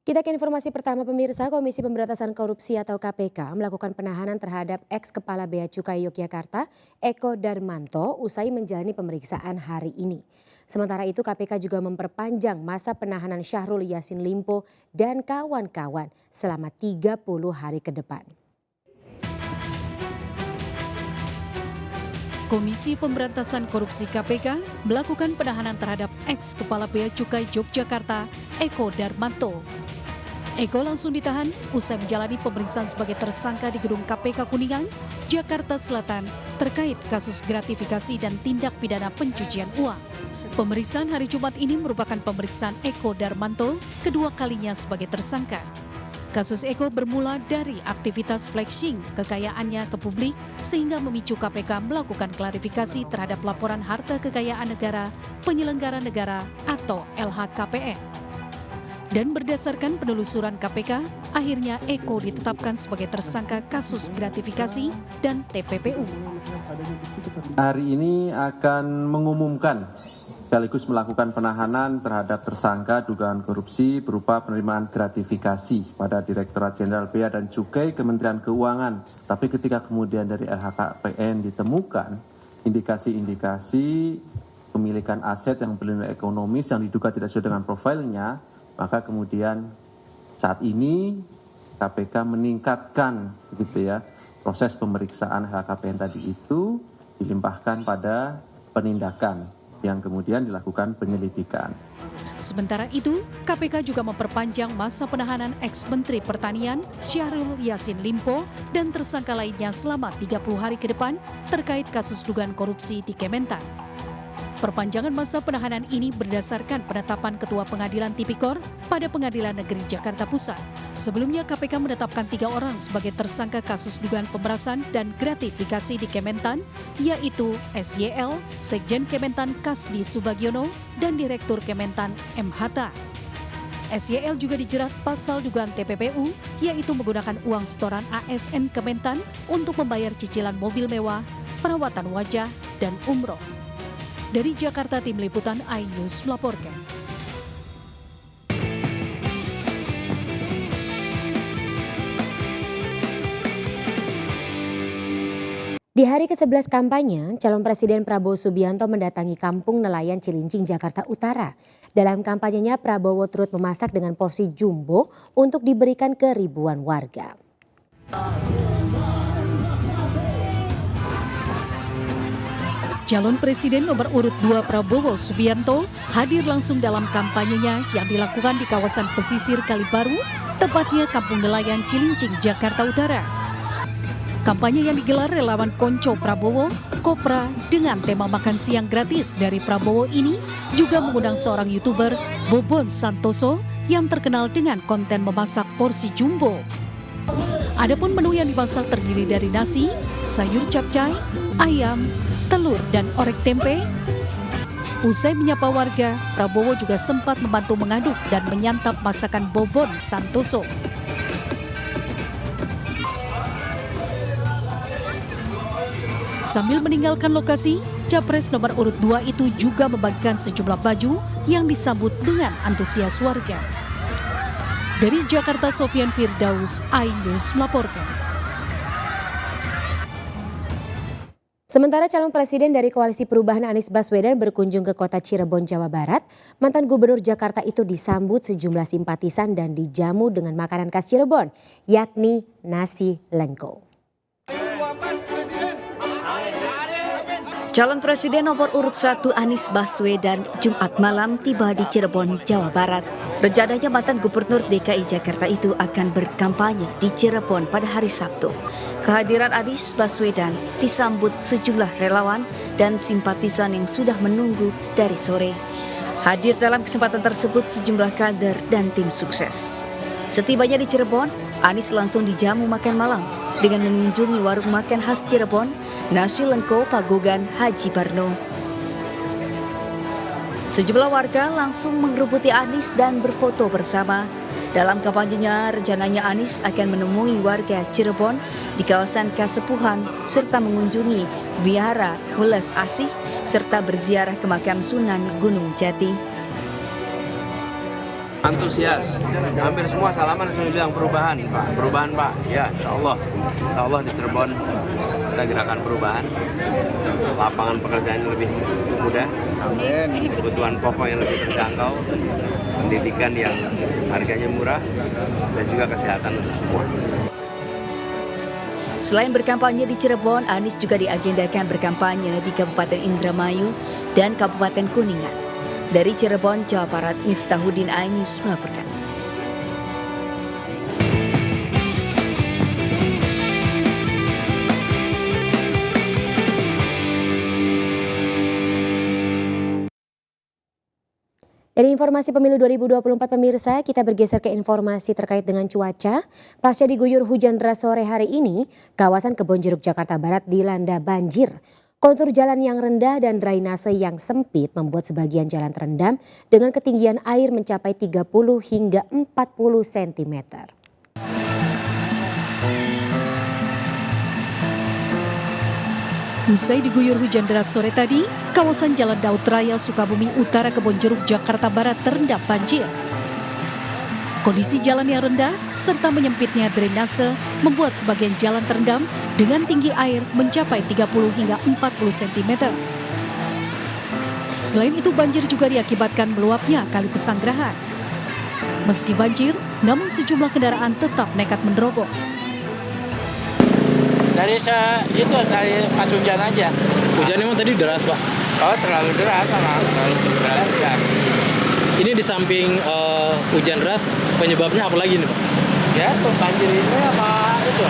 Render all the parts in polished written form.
Kita ke informasi pertama pemirsa, Komisi Pemberantasan Korupsi atau KPK melakukan penahanan terhadap ex-Kepala Bea Cukai Yogyakarta, Eko Darmanto, usai menjalani pemeriksaan hari ini. Sementara itu KPK juga memperpanjang masa penahanan Syahrul Yassin Limpo dan kawan-kawan selama 30 hari ke depan. Komisi Pemberantasan Korupsi KPK melakukan penahanan terhadap ex-Kepala Bea Cukai Yogyakarta, Eko Darmanto. Eko langsung ditahan usai menjalani pemeriksaan sebagai tersangka di gedung KPK Kuningan, Jakarta Selatan terkait kasus gratifikasi dan tindak pidana pencucian uang. Pemeriksaan hari Jumat ini merupakan pemeriksaan Eko Darmanto kedua kalinya sebagai tersangka. Kasus Eko bermula dari aktivitas flexing kekayaannya ke publik sehingga memicu KPK melakukan klarifikasi terhadap laporan harta kekayaan negara penyelenggara negara atau LHKPN. Dan berdasarkan penelusuran KPK, akhirnya Eko ditetapkan sebagai tersangka kasus gratifikasi dan TPPU. Hari ini akan mengumumkan sekaligus melakukan penahanan terhadap tersangka dugaan korupsi berupa penerimaan gratifikasi pada Direktorat Jenderal Bea dan Cukai Kementerian Keuangan. Tapi ketika kemudian dari LHKPN ditemukan indikasi-indikasi pemilikan aset yang bernilai ekonomis yang diduga tidak sesuai dengan profilnya, maka kemudian saat ini KPK meningkatkan proses pemeriksaan LHKPN tadi itu dilimpahkan pada penindakan yang kemudian dilakukan penyelidikan. Sementara itu, KPK juga memperpanjang masa penahanan ex-Menteri Pertanian Syahrul Yassin Limpo dan tersangka lainnya selama 30 hari ke depan terkait kasus dugaan korupsi di Kementan. Perpanjangan masa penahanan ini berdasarkan penetapan Ketua Pengadilan Tipikor pada Pengadilan Negeri Jakarta Pusat. Sebelumnya KPK menetapkan 3 orang sebagai tersangka kasus dugaan pemerasan dan gratifikasi di Kementan, yaitu SYL, Sekjen Kementan Kasdi Subagiono, dan Direktur Kementan M. Hatta. SYL juga dijerat pasal dugaan TPPU, yaitu menggunakan uang setoran ASN Kementan untuk membayar cicilan mobil mewah, perawatan wajah, dan umroh. Dari Jakarta, Tim Liputan iNews melaporkan. Di hari ke-11 kampanye, calon Presiden Prabowo Subianto mendatangi Kampung Nelayan Cilincing, Jakarta Utara. Dalam kampanyenya, Prabowo turut memasak dengan porsi jumbo untuk diberikan ke ribuan warga. Calon Presiden nomor urut 2 Prabowo Subianto hadir langsung dalam kampanyenya yang dilakukan di kawasan pesisir Kalibaru, tepatnya Kampung Nelayan Cilincing, Jakarta Utara. Kampanye yang digelar relawan Konco Prabowo, Kopra, dengan tema makan siang gratis dari Prabowo ini juga mengundang seorang YouTuber, Bobon Santoso, yang terkenal dengan konten memasak porsi jumbo. Adapun menu yang dimasak terdiri dari nasi, sayur capcay, ayam, telur, dan orek tempe. Usai menyapa warga, Prabowo juga sempat membantu mengaduk dan menyantap masakan Bobon Santoso. Sambil meninggalkan lokasi, Capres nomor urut 2 itu juga membagikan sejumlah baju yang disambut dengan antusias warga. Dari Jakarta, Sofian Firdaus, iNews melaporkan. Sementara calon presiden dari Koalisi Perubahan Anies Baswedan berkunjung ke kota Cirebon, Jawa Barat, mantan gubernur Jakarta itu disambut sejumlah simpatisan dan dijamu dengan makanan khas Cirebon, yakni nasi lengko. Calon Presiden nomor urut 1 Anies Baswedan Jumat malam tiba di Cirebon, Jawa Barat. Rencananya mantan gubernur DKI Jakarta itu akan berkampanye di Cirebon pada hari Sabtu. Kehadiran Anies Baswedan disambut sejumlah relawan dan simpatisan yang sudah menunggu dari sore. Hadir dalam kesempatan tersebut sejumlah kader dan tim sukses. Setibanya di Cirebon, Anies langsung dijamu makan malam dengan mengunjungi warung makan khas Cirebon, Nasi Lengko Pagogan Haji Barno. Sejumlah warga langsung mengerubuti Anies dan berfoto bersama. Dalam kampanyenya, rencananya Anies akan menemui warga Cirebon di kawasan Kasepuhan serta mengunjungi Wihara Welas Asih serta berziarah ke makam Sunan Gunung Jati. Antusias, hampir semua salaman saya bilang perubahan Pak, ya insya Allah di Cirebon kita gerakan perubahan, lapangan pekerjaan yang lebih mudah, kebutuhan pokok yang lebih terjangkau, pendidikan yang harganya murah, dan juga kesehatan untuk semua. Selain berkampanye di Cirebon, Anies juga diagendakan berkampanye di Kabupaten Indramayu dan Kabupaten Kuningan. Dari Cirebon, Jawa Barat, Miftahuddin, iNews melaporkan. Dari informasi pemilu 2024 pemirsa, kita bergeser ke informasi terkait dengan cuaca. Pasca diguyur hujan deras sore hari ini, kawasan Kebonjeruk Jakarta Barat dilanda banjir. Kontur jalan yang rendah dan drainase yang sempit membuat sebagian jalan terendam dengan ketinggian air mencapai 30 hingga 40 cm. Usai diguyur hujan deras sore tadi, kawasan Jalan Daud Raya Sukabumi Utara Kebonjeruk Jakarta Barat terendam banjir. Kondisi jalan yang rendah serta menyempitnya drainase membuat sebagian jalan terendam dengan tinggi air mencapai 30 hingga 40 cm. Selain itu banjir juga diakibatkan meluapnya Kali Pesanggerahan. Meski banjir, namun sejumlah kendaraan tetap nekat menerobos. Dari pas hujan aja. Hujan emang tadi deras, Pak? Oh, terlalu deras sama terlalu deras. Ya. Ini di samping hujan deras, penyebabnya apa lagi nih, Pak? Ya, banjir ini apa itu?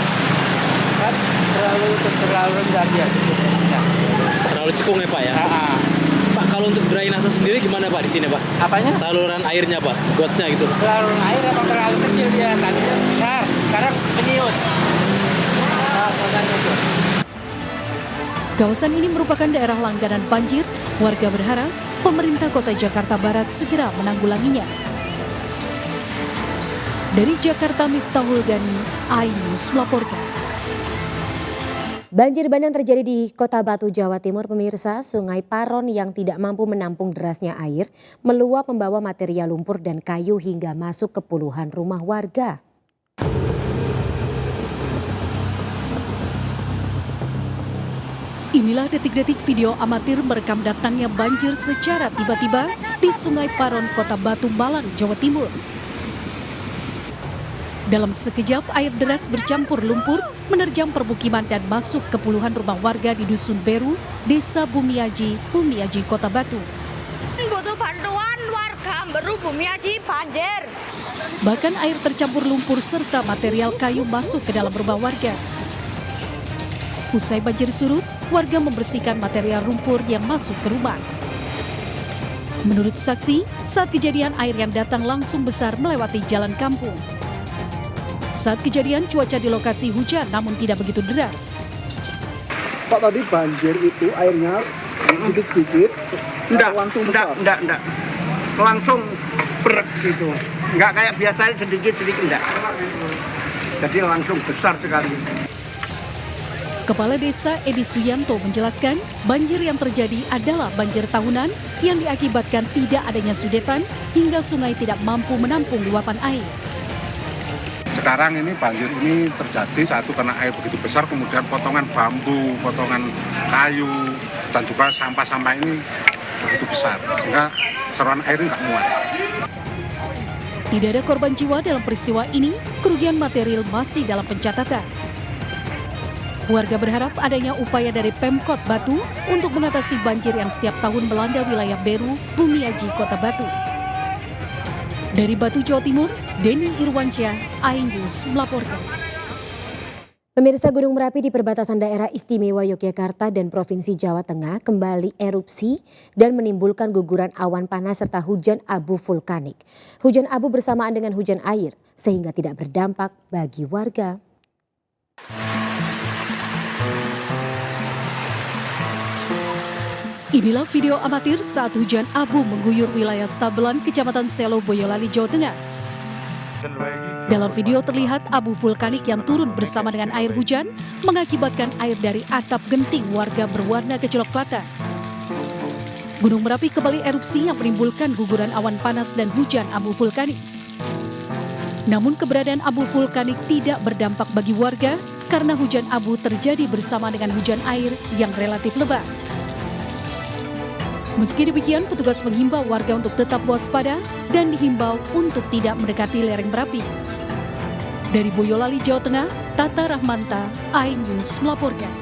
Kan terlalu rendah dia. Ya. Terlalu cekung ya, Pak ya? Pak, kalau untuk drainase sendiri gimana, Pak, di sini, Pak? Apanya? Saluran airnya, Pak, gotnya gitu. Saluran air apa terlalu kecil dia? Tadinya besar, sekarang menyusut. Kawasan ini merupakan daerah langganan banjir. Warga berharap pemerintah Kota Jakarta Barat segera menanggulanginya. Dari Jakarta, Miftahul Gani, iNews melaporkan. Banjir bandang terjadi di Kota Batu, Jawa Timur. Pemirsa, Sungai Paron yang tidak mampu menampung derasnya air meluap membawa material lumpur dan kayu hingga masuk ke puluhan rumah warga. Inilah detik-detik video amatir merekam datangnya banjir secara tiba-tiba di Sungai Paron, Kota Batu, Malang, Jawa Timur. Dalam sekejap, air deras bercampur lumpur menerjang permukiman dan masuk ke puluhan rumah warga di Dusun Beru, Desa Bumiaji, Kota Batu. Butuh bantuan warga Beru Bumiaji banjir. Bahkan air tercampur lumpur serta material kayu masuk ke dalam rumah warga. Usai banjir surut, warga membersihkan material lumpur yang masuk ke rumah. Menurut saksi, saat kejadian air yang datang langsung besar melewati jalan kampung. Saat kejadian cuaca di lokasi hujan namun tidak begitu deras. Pak, tadi banjir itu airnya sedikit-sedikit langsung besar? Enggak. Langsung brek gitu. Enggak kayak biasanya sedikit-sedikit, enggak. Jadi langsung besar sekali. Kepala Desa Edi Suyanto menjelaskan, banjir yang terjadi adalah banjir tahunan yang diakibatkan tidak adanya sudetan hingga sungai tidak mampu menampung luapan air. Sekarang ini banjir ini terjadi satu karena air begitu besar, kemudian potongan bambu, potongan kayu, dan juga sampah-sampah ini begitu besar, sehingga saluran air ini nggak muat. Tidak ada korban jiwa dalam peristiwa ini, kerugian material masih dalam pencatatan. Warga berharap adanya upaya dari Pemkot Batu untuk mengatasi banjir yang setiap tahun melanda wilayah Beru, Bumiaji, Kota Batu. Dari Batu, Jawa Timur, Denny Irwansyah, iNews melaporkan. Pemirsa, Gunung Merapi di perbatasan daerah istimewa Yogyakarta dan Provinsi Jawa Tengah kembali erupsi dan menimbulkan guguran awan panas serta hujan abu vulkanik. Hujan abu bersamaan dengan hujan air sehingga tidak berdampak bagi warga. Inilah video amatir saat hujan abu mengguyur wilayah Stabelan, Kecamatan Selo, Boyolali, Jawa Tengah. Dalam video terlihat abu vulkanik yang turun bersama dengan air hujan mengakibatkan air dari atap genting warga berwarna kecoklatan. Gunung Merapi kembali erupsi yang menimbulkan guguran awan panas dan hujan abu vulkanik. Namun keberadaan abu vulkanik tidak berdampak bagi warga karena hujan abu terjadi bersama dengan hujan air yang relatif lebat. Meski demikian, petugas menghimbau warga untuk tetap waspada dan dihimbau untuk tidak mendekati lereng Merapi. Dari Boyolali, Jawa Tengah, Tata Rahmanta, iNews melaporkan.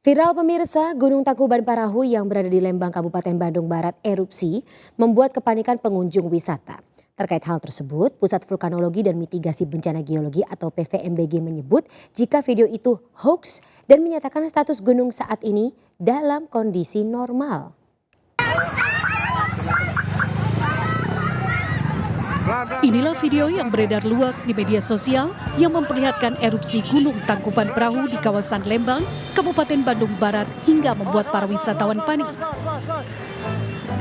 Viral pemirsa, Gunung Tangkuban Parahu yang berada di Lembang, Kabupaten Bandung Barat erupsi membuat kepanikan pengunjung wisata. Terkait hal tersebut, Pusat Vulkanologi dan Mitigasi Bencana Geologi atau PVMBG menyebut jika video itu hoax dan menyatakan status gunung saat ini dalam kondisi normal. Inilah video yang beredar luas di media sosial yang memperlihatkan erupsi Gunung Tangkuban Parahu di kawasan Lembang, Kabupaten Bandung Barat hingga membuat para wisatawan panik.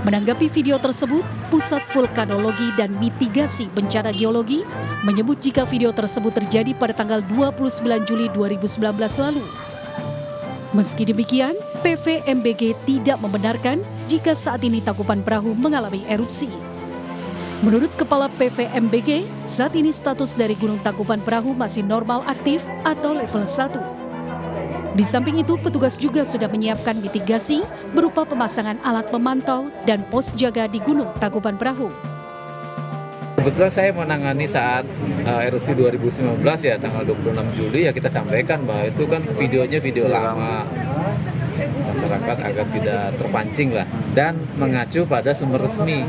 Menanggapi video tersebut, Pusat Vulkanologi dan Mitigasi Bencana Geologi menyebut jika video tersebut terjadi pada tanggal 29 Juli 2019 lalu. Meski demikian, PVMBG tidak membenarkan jika saat ini Tangkuban Parahu mengalami erupsi. Menurut Kepala PVMBG, saat ini status dari Gunung Tangkuban Parahu masih normal aktif atau level 1. Di samping itu, petugas juga sudah menyiapkan mitigasi berupa pemasangan alat pemantau dan pos jaga di Gunung Tangkuban Parahu. Kebetulan saya menangani saat erupsi 2019 ya, tanggal 26 Juli ya, kita sampaikan bahwa itu kan videonya video lama. Masyarakat agar tidak terpancing lah, dan mengacu pada sumber resmi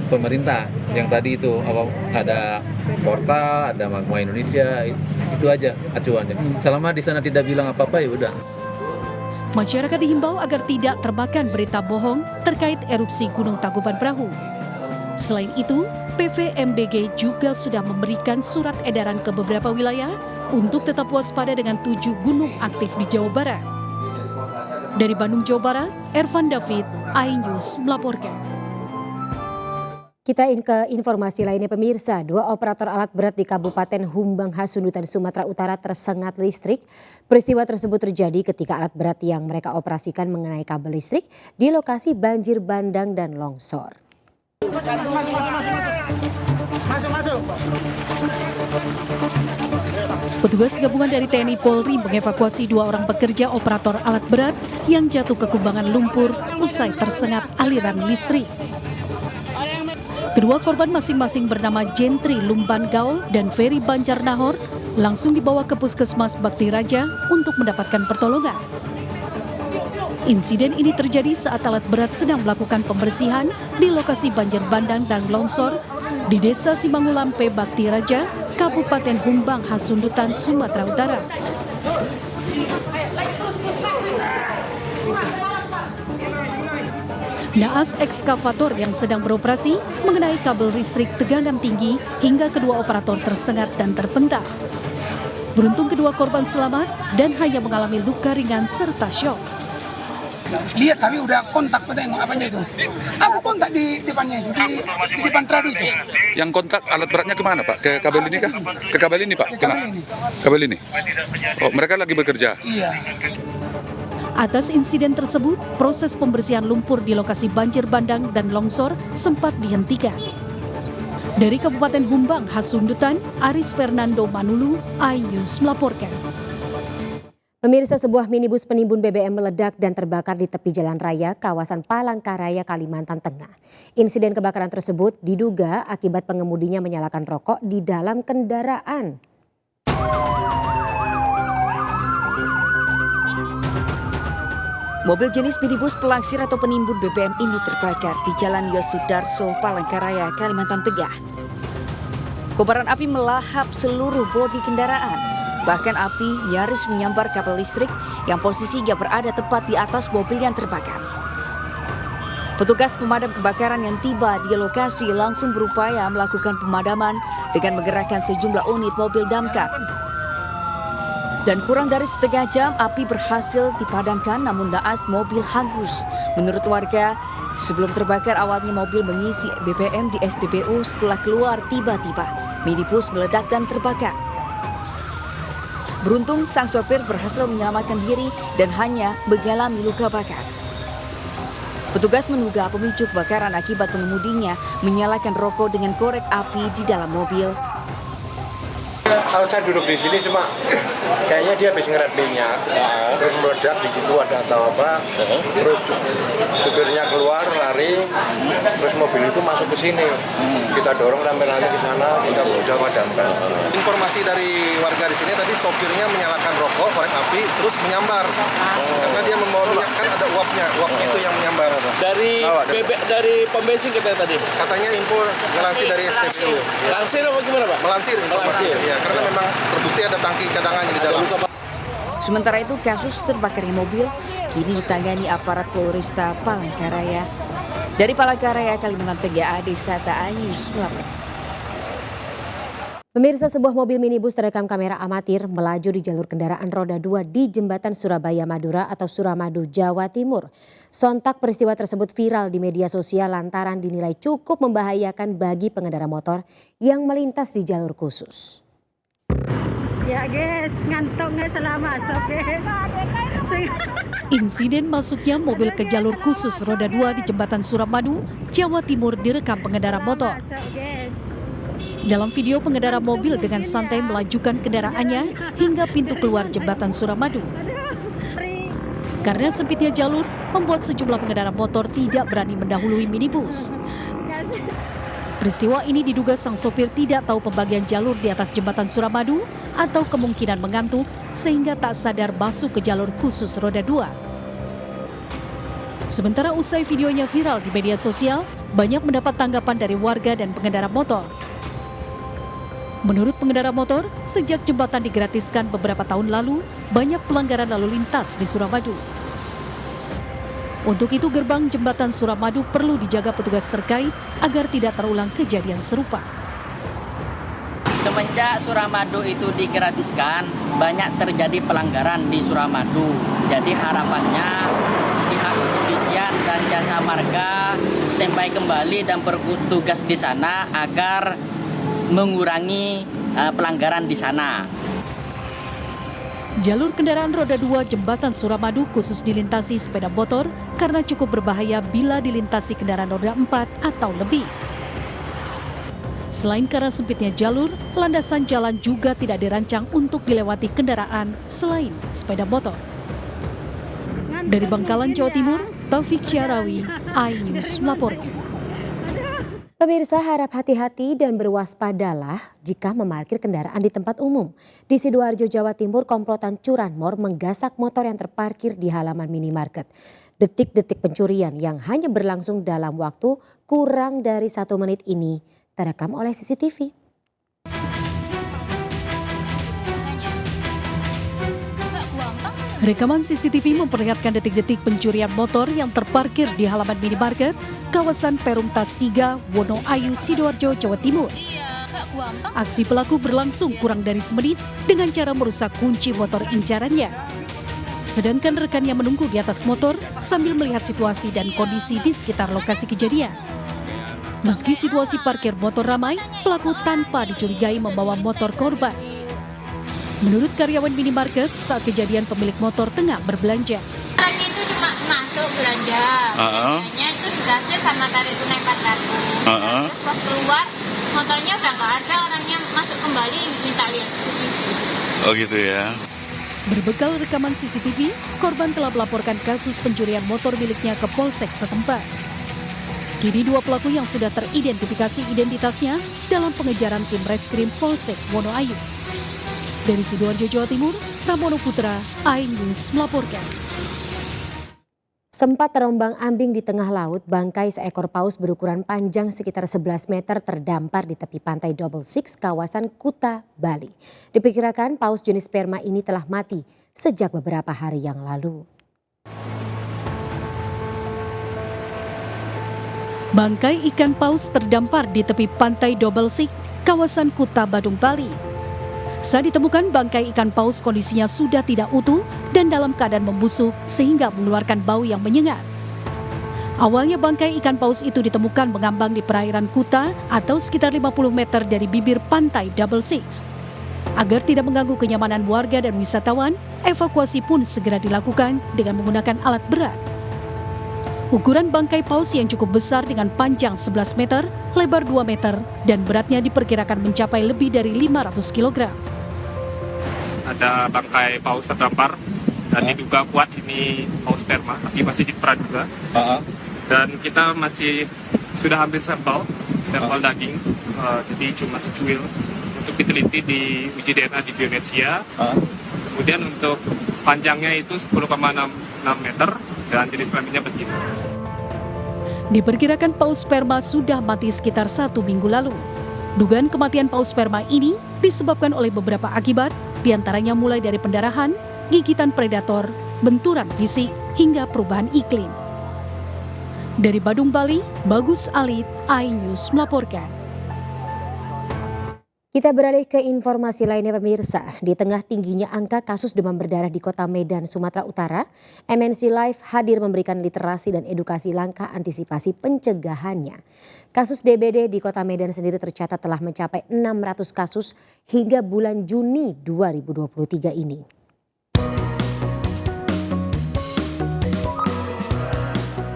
pemerintah yang tadi itu ada portal, ada Magma Indonesia, itu aja acuannya. Selama di sana tidak bilang apa-apa ya udah. Masyarakat dihimbau agar tidak termakan berita bohong terkait erupsi Gunung Tangkuban Parahu. Selain itu, PVMBG juga sudah memberikan surat edaran ke beberapa wilayah untuk tetap waspada dengan 7 gunung aktif di Jawa Barat. Dari Bandung, Jawa Barat, Ervan David, iNews melaporkan. Kita ke informasi lainnya pemirsa, 2 operator alat berat di Kabupaten Humbang Hasundutan, Sumatera Utara tersengat listrik. Peristiwa tersebut terjadi ketika alat berat yang mereka operasikan mengenai kabel listrik di lokasi banjir bandang dan longsor. Masuk. Petugas gabungan dari TNI Polri mengevakuasi 2 orang pekerja operator alat berat yang jatuh ke kubangan lumpur usai tersengat aliran listrik. Kedua korban masing-masing bernama Gentri Lumban Gaul dan Ferry Banjar Nahor langsung dibawa ke Puskesmas Bakti Raja untuk mendapatkan pertolongan. Insiden ini terjadi saat alat berat sedang melakukan pembersihan di lokasi banjir bandang dan longsor di Desa Simangulampe, Bakti Raja, Kabupaten Humbang Hasundutan, Sumatera Utara. Naas ekskavator yang sedang beroperasi mengenai kabel listrik tegangan tinggi hingga kedua operator tersengat dan terpental. Beruntung kedua korban selamat dan hanya mengalami luka ringan serta syok. Lihat kami udah kontak tengok apanya itu. Aku kontak di depannya itu, di depan tradu itu. Yang kontak alat beratnya kemana Pak? Ke kabel ini kah? Ke kabel ini Pak? Ke kabel ini. Kabel ini? Oh, mereka lagi bekerja? Iya. Atas insiden tersebut, proses pembersihan lumpur di lokasi banjir bandang dan longsor sempat dihentikan. Dari Kabupaten Humbang Hasundutan, Aris Fernando Manulu, iNews melaporkan. Pemirsa, sebuah minibus penimbun BBM meledak dan terbakar di tepi jalan raya kawasan Palangkaraya, Kalimantan Tengah. Insiden kebakaran tersebut diduga akibat pengemudinya menyalakan rokok di dalam kendaraan. Mobil jenis minibus pelangsir atau penimbun BBM ini terbakar di Jalan Yosudarso, Palangkaraya, Kalimantan Tengah. Kobaran api melahap seluruh bodi kendaraan. Bahkan api nyaris menyambar kabel listrik yang posisinya berada tepat di atas mobil yang terbakar. Petugas pemadam kebakaran yang tiba di lokasi langsung berupaya melakukan pemadaman dengan menggerakkan sejumlah unit mobil damkar. Dan kurang dari setengah jam api berhasil dipadamkan, namun naas mobil hangus. Menurut warga, sebelum terbakar awalnya mobil mengisi BBM di SPBU, setelah keluar tiba-tiba minibus meledak dan terbakar. Beruntung sang sopir berhasil menyelamatkan diri dan hanya mengalami luka bakar. Petugas menduga pemicu kebakaran akibat pengemudinya menyalakan rokok dengan korek api di dalam mobil. Kalau saya duduk di sini cuma kayaknya dia habis ngerep minyak, terus meledak di situ ada atau apa, terus supirnya keluar lari, terus mobil itu masuk ke sini, kita dorong rame-rame di sana, kita berusaha padamkan. Informasi dari warga di sini tadi sopirnya menyalakan rokok, korek api, terus menyambar, karena dia membawa minyak kan ada uapnya itu yang menyambar. Dari pom bensin katanya tadi? Katanya info ngelansir dari SPBU. Langsir apa gimana Pak? Melansir informasi, ya, karena memang terbukti ada tangki cadangannya di dalam. Sementara itu kasus terbakarnya mobil kini ditangani aparat Polresta Palangkaraya. Dari Palangkaraya, Kalimantan Tengah, Desata Ayus melaporkan. Pemirsa, sebuah mobil minibus terekam kamera amatir melaju di jalur kendaraan roda 2 di jembatan Surabaya Madura atau Suramadu, Jawa Timur. Sontak peristiwa tersebut viral di media sosial lantaran dinilai cukup membahayakan bagi pengendara motor yang melintas di jalur khusus. Ya guys, ngantuk nggak selama masuk Insiden masuknya mobil ke jalur khusus roda 2 di jembatan Suramadu, Jawa Timur direkam pengendara motor. Dalam video, pengendara mobil dengan santai melajukan kendaraannya hingga pintu keluar jembatan Suramadu. Karena sempitnya jalur, membuat sejumlah pengendara motor tidak berani mendahului minibus. Peristiwa ini diduga sang sopir tidak tahu pembagian jalur di atas jembatan Suramadu atau kemungkinan mengantuk sehingga tak sadar masuk ke jalur khusus roda 2. Sementara usai videonya viral di media sosial, banyak mendapat tanggapan dari warga dan pengendara motor. Menurut pengendara motor, sejak jembatan digratiskan beberapa tahun lalu, banyak pelanggaran lalu lintas di Suramadu. Untuk itu gerbang jembatan Suramadu perlu dijaga petugas terkait agar tidak terulang kejadian serupa. Semenjak Suramadu itu digratiskan, banyak terjadi pelanggaran di Suramadu. Jadi harapannya pihak kepolisian dan jasa marga standby kembali dan bertugas di sana agar mengurangi pelanggaran di sana. Jalur kendaraan roda 2 jembatan Suramadu khusus dilintasi sepeda motor karena cukup berbahaya bila dilintasi kendaraan roda 4 atau lebih. Selain karena sempitnya jalur, landasan jalan juga tidak dirancang untuk dilewati kendaraan selain sepeda motor. Dari Bangkalan, Jawa Timur, Taufik Syarawi, iNews melaporkan. Pemirsa, harap hati-hati dan berwaspadalah jika memarkir kendaraan di tempat umum. Di Sidoarjo, Jawa Timur, komplotan curanmor menggasak motor yang terparkir di halaman minimarket. Detik-detik pencurian yang hanya berlangsung dalam waktu kurang dari 1 menit ini terekam oleh CCTV. Rekaman CCTV memperlihatkan detik-detik pencurian motor yang terparkir di halaman minimarket kawasan Perum Tas 3, Wonoayu, Sidoarjo, Jawa Timur. Aksi pelaku berlangsung kurang dari semenit dengan cara merusak kunci motor incarannya. Sedangkan rekannya menunggu di atas motor sambil melihat situasi dan kondisi di sekitar lokasi kejadian. Meski situasi parkir motor ramai, pelaku tanpa dicurigai membawa motor korban. Menurut karyawan minimarket, saat kejadian pemilik motor tengah berbelanja. Orangnya itu cuma masuk belanja, belanjanya itu dikasih sama tarik tunai 400. Terus pas keluar, motornya udah nggak ada, orangnya masuk kembali minta lihat CCTV. Oh gitu ya. Berbekal rekaman CCTV, korban telah melaporkan kasus pencurian motor miliknya ke Polsek setempat. Kini 2 pelaku yang sudah teridentifikasi identitasnya dalam pengejaran tim reskrim Polsek Wonoayu. Dari Sidoarjo, Jawa Timur, Pramono Putra, iNews melaporkan. Sempat terombang-ambing di tengah laut, bangkai seekor paus berukuran panjang sekitar 11 meter terdampar di tepi pantai Double Six, kawasan Kuta, Bali. Diperkirakan paus jenis sperma ini telah mati sejak beberapa hari yang lalu. Bangkai ikan paus terdampar di tepi pantai Double Six, kawasan Kuta, Badung, Bali. Saat ditemukan, bangkai ikan paus kondisinya sudah tidak utuh dan dalam keadaan membusuk sehingga mengeluarkan bau yang menyengat. Awalnya bangkai ikan paus itu ditemukan mengambang di perairan Kuta atau sekitar 50 meter dari bibir pantai Double Six. Agar tidak mengganggu kenyamanan warga dan wisatawan, evakuasi pun segera dilakukan dengan menggunakan alat berat. Ukuran bangkai paus yang cukup besar dengan panjang 11 meter, lebar 2 meter, dan beratnya diperkirakan mencapai lebih dari 500 kg. Ada bangkai paus terdampar dan diduga kuat ini paus sperma, tapi masih dipraduga. Dan kita masih sudah ambil sampel daging, jadi cuma secuil untuk diteliti di uji DNA di Bionesia. Kemudian untuk panjangnya itu 10,6 meter dan jenis kelaminnya betina. Diperkirakan paus sperma sudah mati sekitar 1 minggu lalu. Dugaan kematian paus sperma ini disebabkan oleh beberapa akibat, diantaranya mulai dari pendarahan, gigitan predator, benturan fisik, hingga perubahan iklim. Dari Badung, Bali, Bagus Alit, iNews melaporkan. Kita beralih ke informasi lainnya pemirsa. Di tengah tingginya angka kasus demam berdarah di kota Medan, Sumatera Utara, MNC Live hadir memberikan literasi dan edukasi langkah antisipasi pencegahannya. Kasus DBD di kota Medan sendiri tercatat telah mencapai 600 kasus hingga bulan Juni 2023 ini.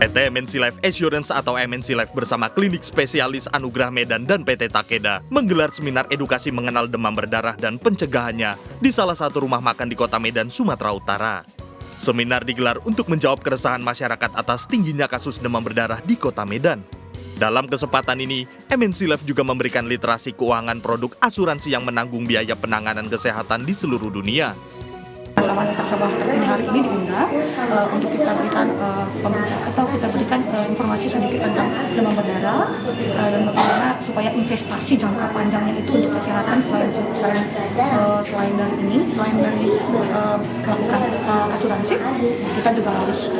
PT MNC Life Assurance atau MNC Life bersama Klinik Spesialis Anugerah Medan dan PT Takeda menggelar seminar edukasi mengenal demam berdarah dan pencegahannya di salah satu rumah makan di kota Medan, Sumatera Utara. Seminar digelar untuk menjawab keresahan masyarakat atas tingginya kasus demam berdarah di kota Medan. Dalam kesempatan ini, MNC Life juga memberikan literasi keuangan produk asuransi yang menanggung biaya penanganan kesehatan di seluruh dunia. Nasabah terpilih hari ini diundang untuk kita berikan informasi sedikit tentang demam berdarah dan bagaimana supaya investasi jangka panjangnya itu untuk kesehatan selain dari melakukan asuransi, kita juga harus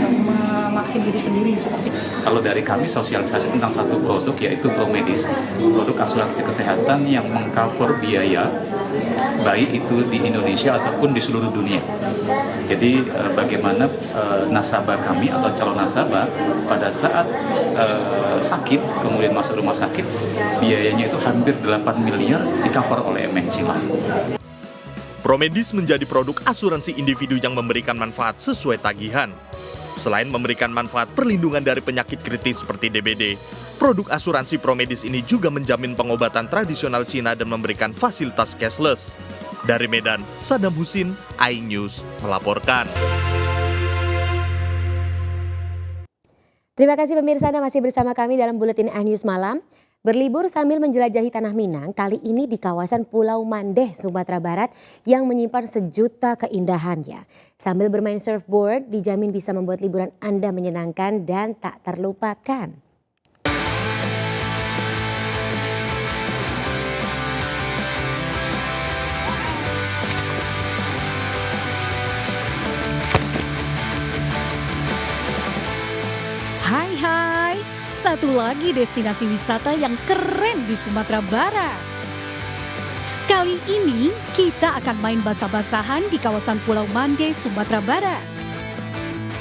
memaksin diri sendiri seperti. Kalau dari kami sosialisasi tentang satu produk yaitu Promedis, produk asuransi kesehatan yang mengcover biaya baik itu di Indonesia ataupun di seluruh dunia. Jadi bagaimana nasabah kami atau calon nasabah pada saat sakit kemudian masuk rumah sakit biayanya itu hampir 8 miliar di-cover oleh MNC Life. Promedis menjadi produk asuransi individu yang memberikan manfaat sesuai tagihan. Selain memberikan manfaat perlindungan dari penyakit kritis seperti DBD, produk asuransi Promedis ini juga menjamin pengobatan tradisional Cina dan memberikan fasilitas cashless. Dari Medan, Saddam Husin, iNews melaporkan. Terima kasih pemirsa, Anda masih bersama kami dalam Buletin iNews Malam. Berlibur sambil menjelajahi Tanah Minang, kali ini di kawasan Pulau Mandeh, Sumatera Barat yang menyimpan sejuta keindahannya. Sambil bermain surfboard, dijamin bisa membuat liburan Anda menyenangkan dan tak terlupakan. Hai, satu lagi destinasi wisata yang keren di Sumatera Barat. Kali ini kita akan main basah-basahan di kawasan Pulau Mandeh, Sumatera Barat.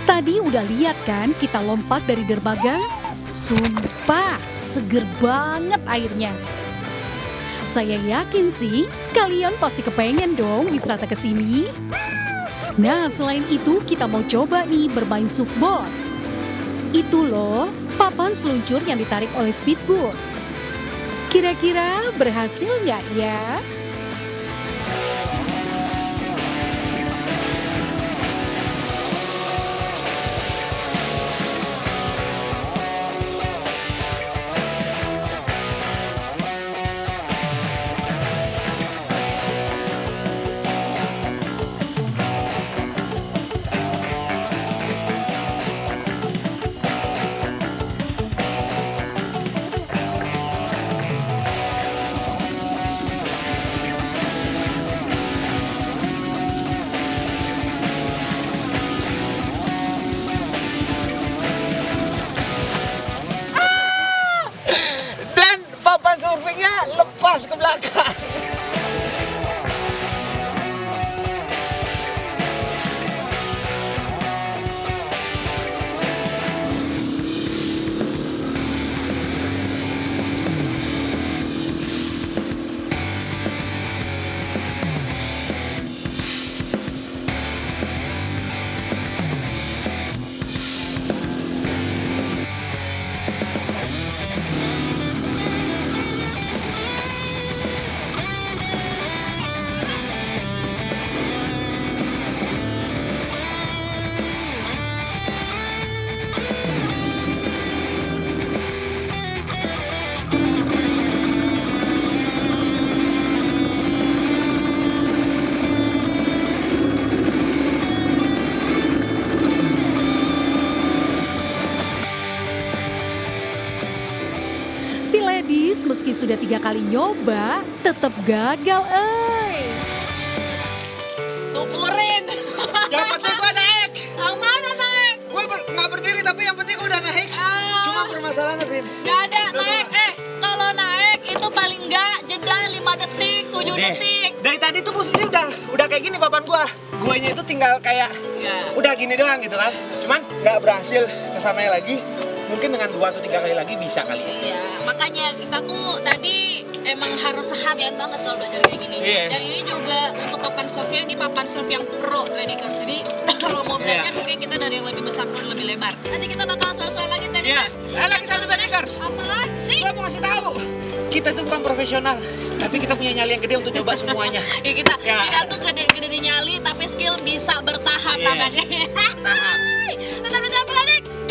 Tadi udah lihat kan kita lompat dari dermaga? Sumpah, seger banget airnya. Saya yakin sih kalian pasti kepengen dong wisata ke sini. Nah, selain itu kita mau coba nih bermain surfboard. Itu loh, papan seluncur yang ditarik oleh speedboat. Kira-kira berhasil nggak ya? lepas ke belakang. Si ladies meski sudah 3 kali nyoba, tetap gagal, Syukurin. Yang penting gua naik. Yang mana naik? Gua nggak berdiri tapi yang penting udah naik. Cuma permasalahannya, Bin. Gak ada naik. Kalau naik itu paling enggak jeda 5 detik, 7 detik. Dari tadi tuh posisi udah kayak gini papan gua. Guanya itu tinggal kayak udah gini doang gitu kan. Cuman nggak berhasil kesana lagi. Mungkin dengan 2 atau 3 kali lagi bisa kali ya. Iya, makanya kita tuh tadi emang harus seharian banget kalau belajar kayak gini. Dan ini juga untuk papan surfnya, ini papan surf yang pro Tradikers. Jadi kalau mau belajar mungkin kita dari yang lebih besar dan lebih lebar. Nanti kita bakal selesai lagi Tradikers. Lagi satu Tradikers. Apaan sih? Gua mau kasih tahu. Kita tuh bukan profesional, tapi kita punya nyali yang gede untuk coba semuanya. Ya, kita tuh gede di nyali tapi skill bisa bertahap namanya. Tetap